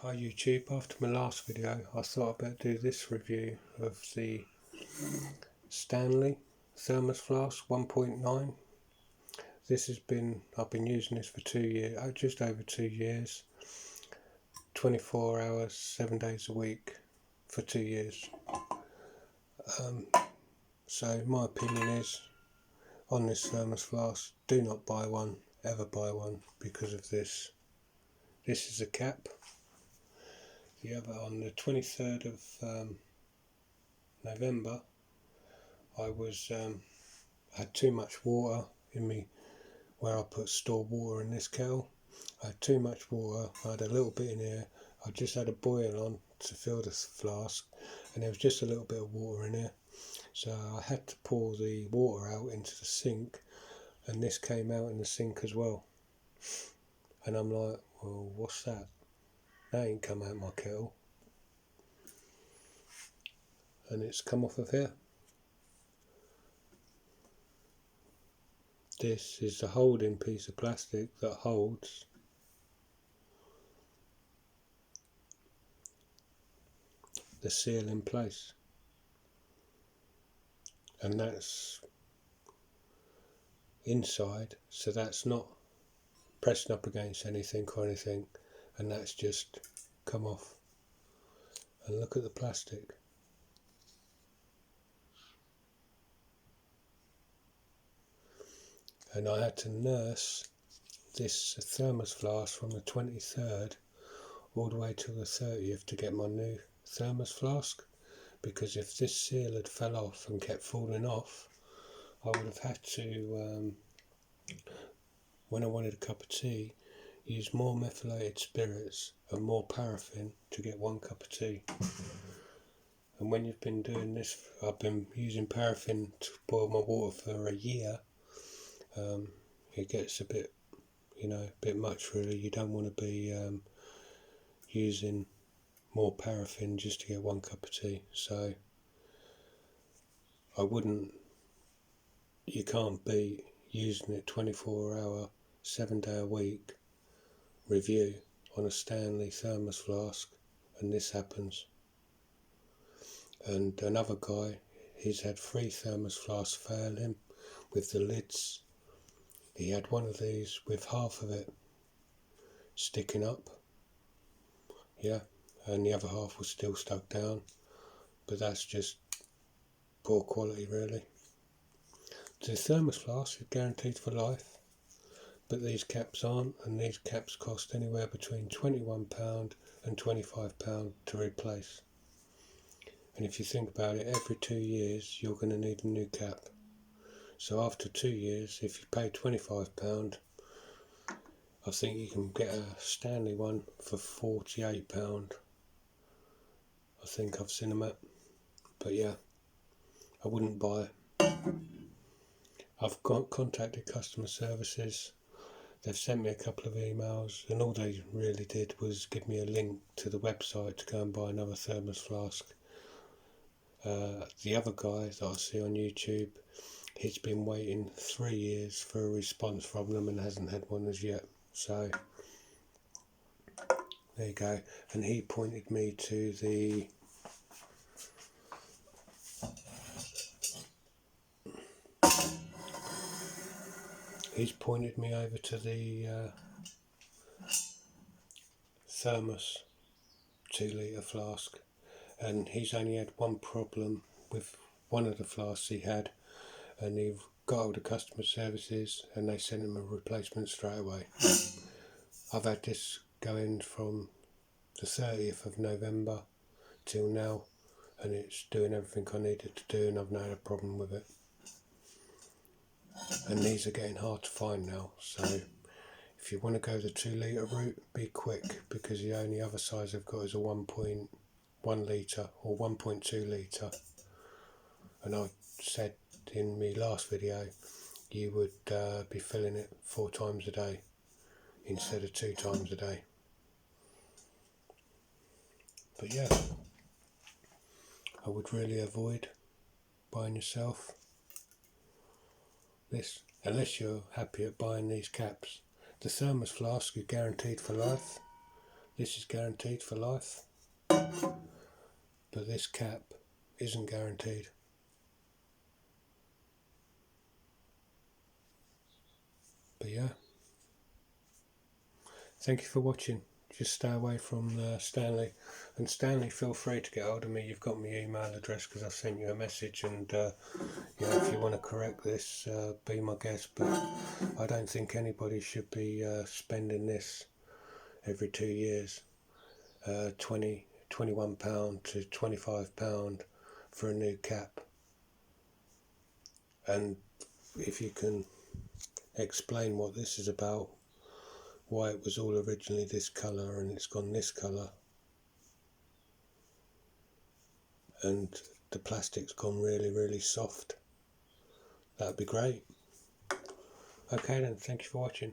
Hi YouTube, after my last video I thought I'd better do this review of the Stanley Thermos Flask 1.9. I've been using this for 2 years, just over 2 years, 24 hours, 7 days a week for 2 years. So my opinion is on this thermos flask, do not buy one, ever buy one, because of this. This is a cap. The other, on the 23rd of November, I had too much water in me where I store water in this kettle. I had too much water. I had a little bit in here. I just had a boil on to fill the flask, and there was just a little bit of water in here. So I had to pour the water out into the sink, and this came out in the sink as well. And I'm like, well, what's that? That ain't come out my kettle. And it's come off of here. This is the holding piece of plastic that holds the seal in place, and that's inside, so that's not pressing up against anything or anything, and that's just come off. And look at the plastic. And I had to nurse this thermos flask from the 23rd all the way till the 30th to get my new thermos flask, because if this seal had fell off and kept falling off, I would have had to, when I wanted a cup of tea, use more methylated spirits and more paraffin to get 1 cup of tea. And when you've been doing this, I've been using paraffin to boil my water for a year, it gets a bit, a bit much really. You don't want to be using more paraffin just to get 1 cup of tea. So you can't beat using it 24-hour, 7-day a week review on a Stanley thermos flask, and this happens. And another guy, he's had 3 thermos flasks fail him with the lids. He had one of these with half of it sticking up, and the other half was still stuck down, but that's just poor quality really. The thermos flask is guaranteed for life, but these caps aren't, and these caps cost anywhere between £21 and £25 to replace. And if you think about it, every 2 years you're going to need a new cap. So after 2 years, if you pay £25, I think you can get a Stanley one for £48. I think I've seen them at. But yeah, I wouldn't buy it. I've contacted customer services. They've sent me a couple of emails, and all they really did was give me a link to the website to go and buy another thermos flask. The other guy that I see on YouTube, he's been waiting 3 years for a response from them and hasn't had one as yet. So there you go. And he pointed me to the over to the Thermos 2-litre flask, and he's only had one problem with one of the flasks he had, and he got hold of customer services and they sent him a replacement straight away. I've had this going from the 30th of November till now, and it's doing everything I needed to do, and I've not had a problem with it. And these are getting hard to find now, so if you want to go the 2-litre route, be quick, because the only other size I've got is a 1.1 litre or 1.2 litre. And I said in my last video you would be filling it 4 times a day instead of 2 times a day. But yeah, I would really avoid buying yourself this unless you're happy at buying these caps. The thermos flask is guaranteed for life, This is guaranteed for life, but this cap isn't guaranteed. But yeah, thank you for watching. Just stay away from Stanley. And Stanley, feel free to get hold of me. You've got my email address because I've sent you a message. And if you want to correct this, be my guest. But I don't think anybody should be spending this every 2 years, £21 to £25 for a new cap. And if you can explain what this is about, why it was all originally this colour and it's gone this colour, and the plastic's gone really, really soft, that'd be great. Okay then, thank you for watching.